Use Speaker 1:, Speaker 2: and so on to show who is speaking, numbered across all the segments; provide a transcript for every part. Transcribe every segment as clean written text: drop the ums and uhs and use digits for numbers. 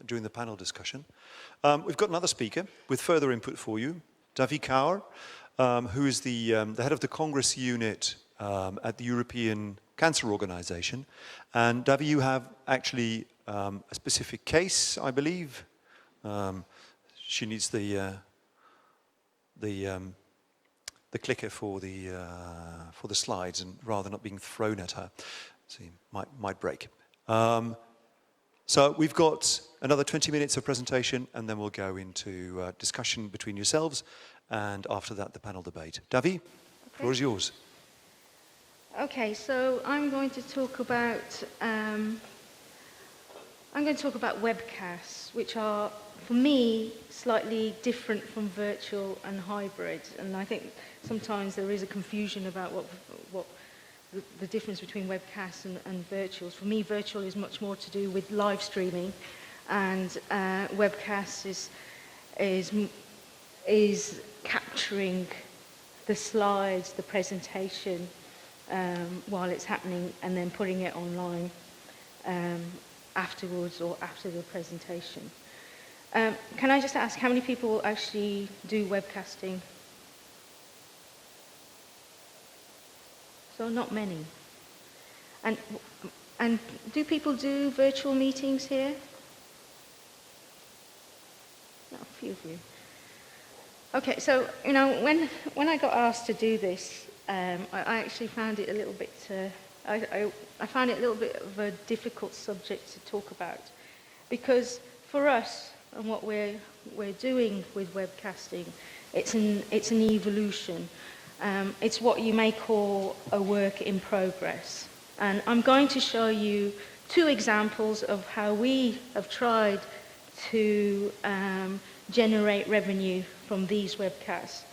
Speaker 1: during the panel discussion. We've got another speaker with further input for you, Davi Kaur, who is the head of the Congress unit at the European Cancer Organization. And Davi, you have actually a specific case, I believe. She needs the clicker for the slides, and rather not being thrown at her, so you might break. So we've got another 20 minutes of presentation, and then we'll go into discussion between yourselves, and after that, the panel debate. Davi, the floor is yours.
Speaker 2: Okay, so I'm going to talk about webcasts, which are, for me, slightly different from virtual and hybrid. And I think sometimes there is a confusion about what the difference between webcasts and virtuals. For me, virtual is much more to do with live streaming, and webcasts is capturing the slides, the presentation, while it's happening, and then putting it online afterwards or after the presentation. Can I just ask, how many people actually do webcasting? So not many. And do people do virtual meetings here? No, a few of you. Okay, so when I got asked to do this, I actually found it a little bit. I found it a little bit of a difficult subject to talk about, because for us and what we're doing with webcasting, it's an evolution. It's what you may call a work in progress. And I'm going to show you two examples of how we have tried to generate revenue from these webcasts.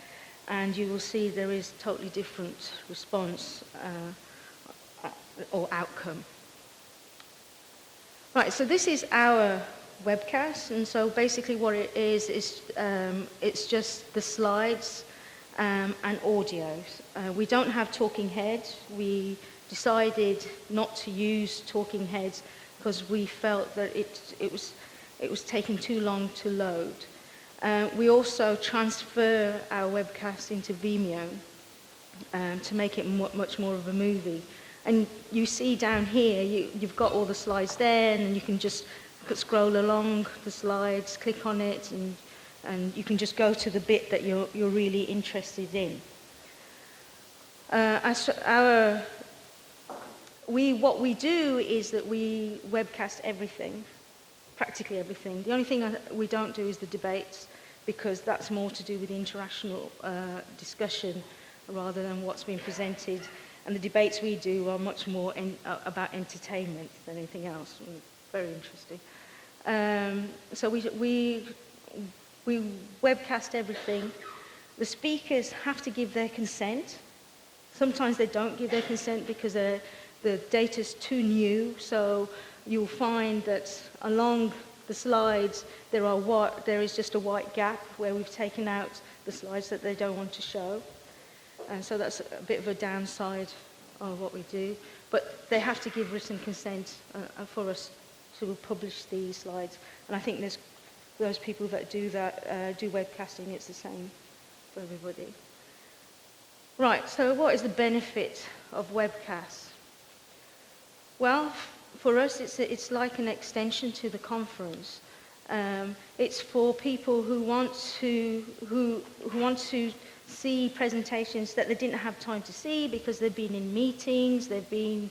Speaker 2: And you will see there is a totally different response or outcome. Right, so this is our webcast. And so basically what it is it's just the slides and audio. We don't have talking heads. We decided not to use talking heads because we felt that it was taking too long to load. We also transfer our webcast into Vimeo to make it much more of a movie. And you see down here, you've got all the slides there, and you can just scroll along the slides, click on it, and you can just go to the bit that you're really interested in. What we do is that we webcast everything, practically everything. The only thing we don't do is the debates, because that's more to do with interactional discussion rather than what's been presented. And the debates we do are much more about entertainment than anything else. Very interesting. So we webcast everything. The speakers have to give their consent. Sometimes they don't give their consent because the data's too new. So you'll find that along the slides there is just a white gap where we've taken out the slides that they don't want to show. And so that's a bit of a downside of what we do. But they have to give written consent for us to publish these slides. And I think there's those people that do that, do webcasting, it's the same for everybody. Right, so what is the benefit of webcasts? Well, for us, it's like an extension to the conference. It's for people who want to see presentations that they didn't have time to see because they've been in meetings, they've been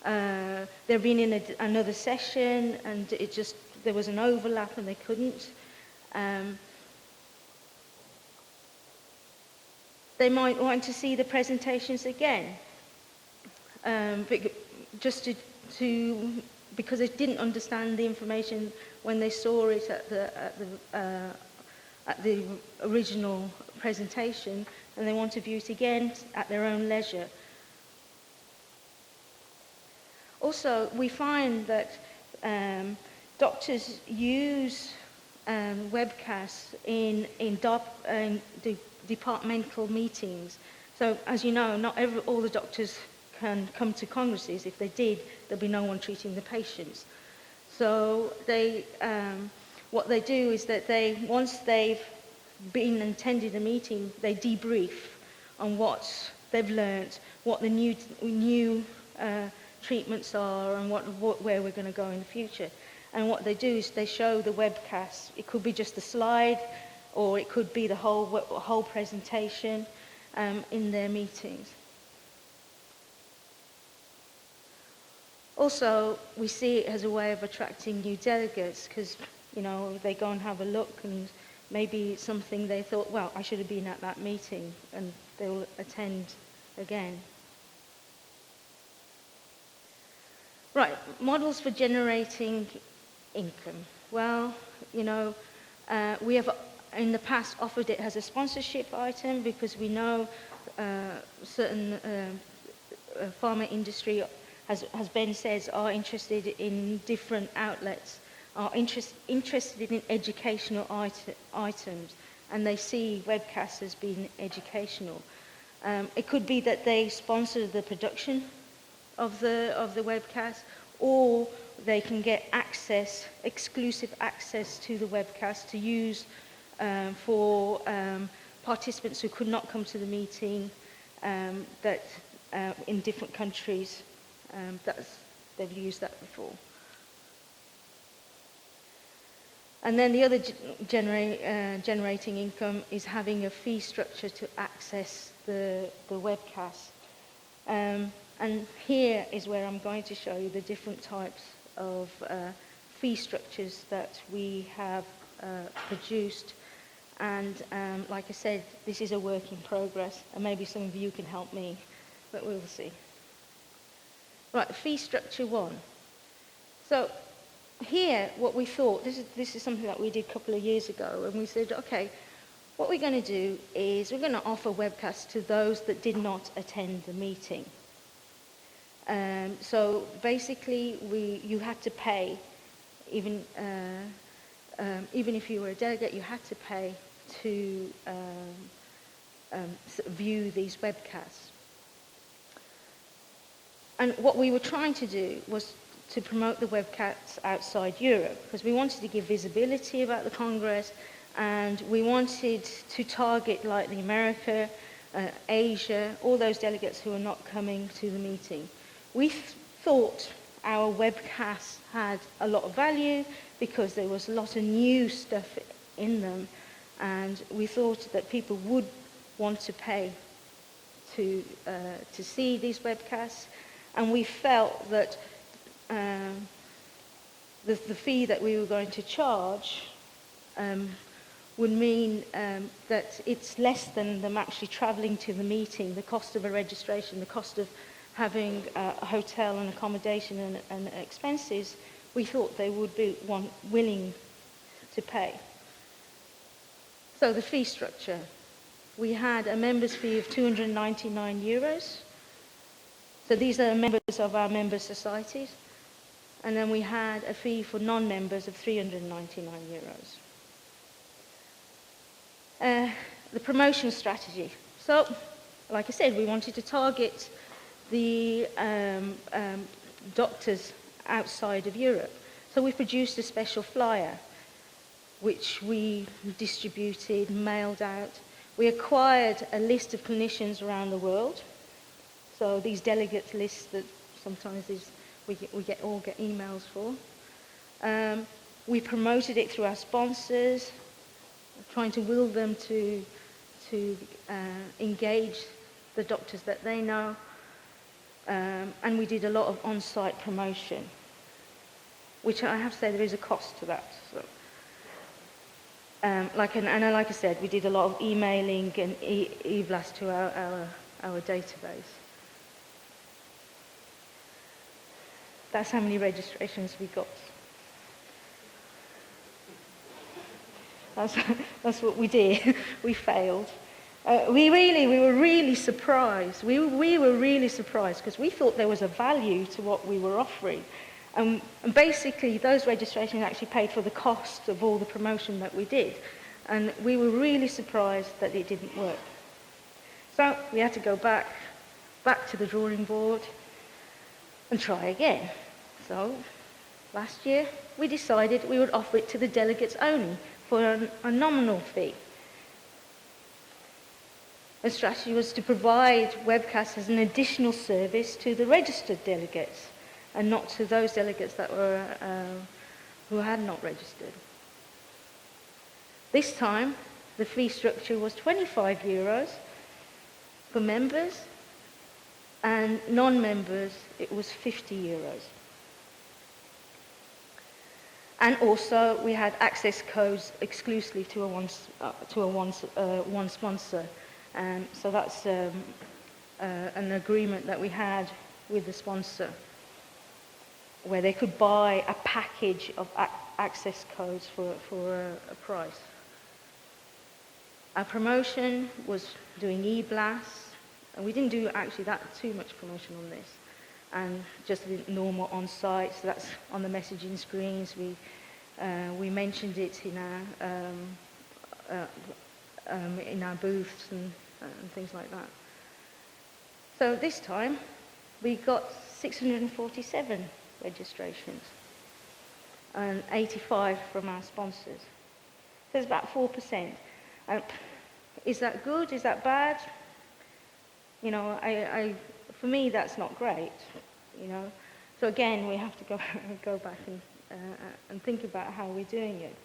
Speaker 2: in another session, and there was an overlap and they couldn't. They might want to see the presentations again, just because they didn't understand the information when they saw it at the original presentation, and they want to view it again at their own leisure. Also, we find that doctors use webcasts in departmental meetings. So, as you know, not all the doctors can come to congresses. If they did, there'd be no one treating the patients. So they what they do is that once they've been and attended a meeting, they debrief on what they've learnt, what the new treatments are, and where we're going to go in the future. And what they do is they show the webcast. It could be just a slide, or it could be the whole presentation in their meetings. Also, we see it as a way of attracting new delegates, because they go and have a look, and maybe it's something they thought, well, I should have been at that meeting, and they'll attend again. Right, models for generating income. Well, we have in the past offered it as a sponsorship item, because we know certain pharma industry, as Ben says, are interested in different outlets, are interested in educational items, and they see webcasts as being educational. It could be that they sponsor the production of the webcast, or they can get exclusive access to the webcast to use for participants who could not come to the meeting, that in different countries. They've used that before. And then the other generating income is having a fee structure to access the webcast. And here is where I'm going to show you the different types of fee structures that we have produced. And like I said, this is a work in progress, and maybe some of you can help me, but we'll see. Right, fee structure 1. So here, what we thought, this is something that we did a couple of years ago, and we said, okay, what we're going to do is we're going to offer webcasts to those that did not attend the meeting. So basically, you had to pay, even if you were a delegate, you had to pay to view these webcasts. And what we were trying to do was to promote the webcasts outside Europe, because we wanted to give visibility about the Congress, and we wanted to target like the America, Asia, all those delegates who are not coming to the meeting. We thought our webcasts had a lot of value because there was a lot of new stuff in them, and we thought that people would want to pay to see these webcasts. And we felt that the fee that we were going to charge would mean that it's less than them actually travelling to the meeting, the cost of a registration, the cost of having a hotel and accommodation and expenses. We thought they would be willing to pay. So the fee structure. We had a member's fee of €299. So these are members of our member societies. And then we had a fee for non-members of €399. The promotion strategy. So, like I said, we wanted to target the doctors outside of Europe. So we produced a special flyer, which we distributed, mailed out. We acquired a list of clinicians around the world. So these delegate lists that sometimes we all get emails for. We promoted it through our sponsors, trying to will them to engage the doctors that they know. And we did a lot of on-site promotion, which I have to say there is a cost to that. So, like I said, we did a lot of emailing and e-blast to our database. That's how many registrations we got. That's what we did. We failed. We were really surprised. We were really surprised because we thought there was a value to what we were offering. And basically, those registrations actually paid for the cost of all the promotion that we did. And we were really surprised that it didn't work. So we had to go back to the drawing board and try again. So last year, we decided we would offer it to the delegates only for a nominal fee. The strategy was to provide webcasts as an additional service to the registered delegates and not to those delegates that were who had not registered. This time, the fee structure was €25 for members, and non-members, it was €50. And also, we had access codes exclusively to one sponsor. So that's an agreement that we had with the sponsor, where they could buy a package of access codes for a price. Our promotion was doing e-blasts, and we didn't do actually too much promotion on this, and just the normal on-site. So that's on the messaging screens. We mentioned it in our booths and things like that. So this time we got 647 registrations and 85 from our sponsors. So it's about 4%. Is that good? Is that bad? You know, for me, that's not great. You know, so again, we have to go back and think about how we're doing it.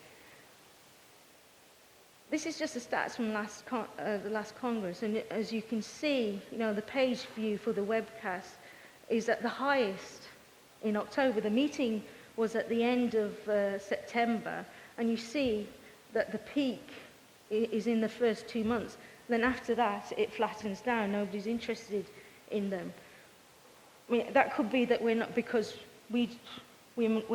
Speaker 2: This is just the stats from the last Congress, and as you can see, you know, the page view for the webcast is at the highest in October. The meeting was at the end of September, and you see that the peak is in the first 2 months. Then after that, it flattens down. Nobody's interested in them. I mean, that could be that we're not, because we're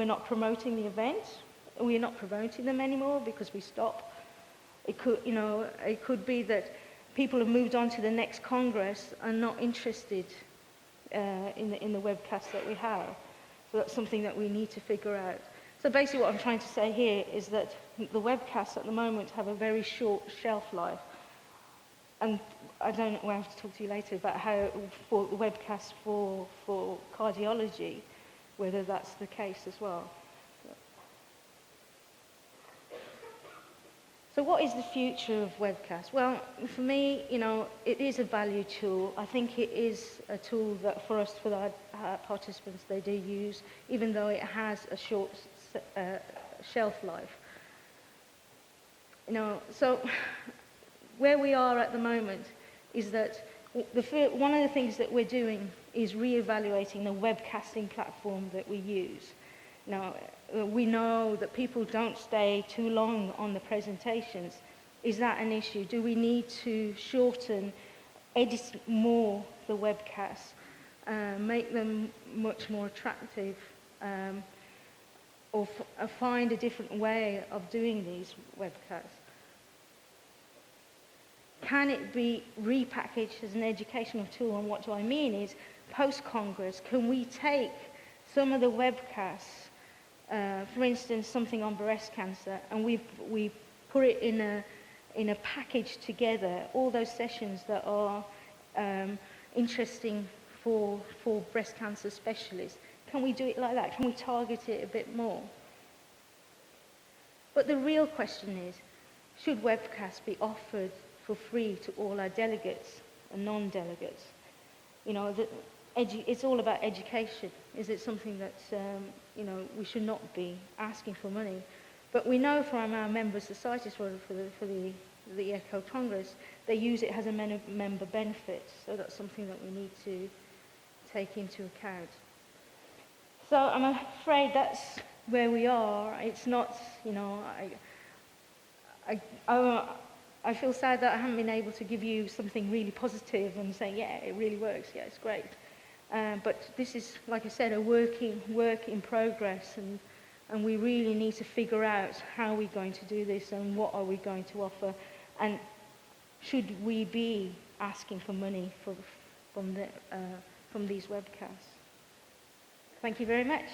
Speaker 2: not promoting the event. We're not promoting them anymore because we stop. It could, you know, it could be that people have moved on to the next Congress and not interested in the webcast that we have. So that's something that we need to figure out. So basically what I'm trying to say here is that the webcasts at the moment have a very short shelf life. And I don't know, we'll have to talk to you later about how for the webcasts for cardiology, whether that's the case as well. So what is the future of webcasts? Well, for me, you know, it is a value tool. I think it is a tool that for our participants, they do use, even though it has a short shelf life. You know, so where we are at the moment is that one of the things that we're doing is re-evaluating the webcasting platform that we use. Now, we know that people don't stay too long on the presentations. Is that an issue? Do we need to shorten, edit more the webcasts, make them much more attractive, or find a different way of doing these webcasts? Can it be repackaged as an educational tool? And what do I mean is, post-Congress, can we take some of the webcasts, for instance, something on breast cancer, and we put it in a package together, all those sessions that are interesting for breast cancer specialists? Can we do it like that? Can we target it a bit more? But the real question is, should webcasts be offered for free to all our delegates and non-delegates? You know, it's all about education. Is it something that, you know, we should not be asking for money? But we know from our member societies for the ECHO Congress, they use it as a member benefit. So that's something that we need to take into account. So I'm afraid that's where we are. It's not, you know, I feel sad that I haven't been able to give you something really positive and say, yeah, it really works, yeah, it's great. But this is, like I said, a work in progress, and we really need to figure out how we're going to do this and what are we going to offer, and should we be asking for money from these webcasts. Thank you very much.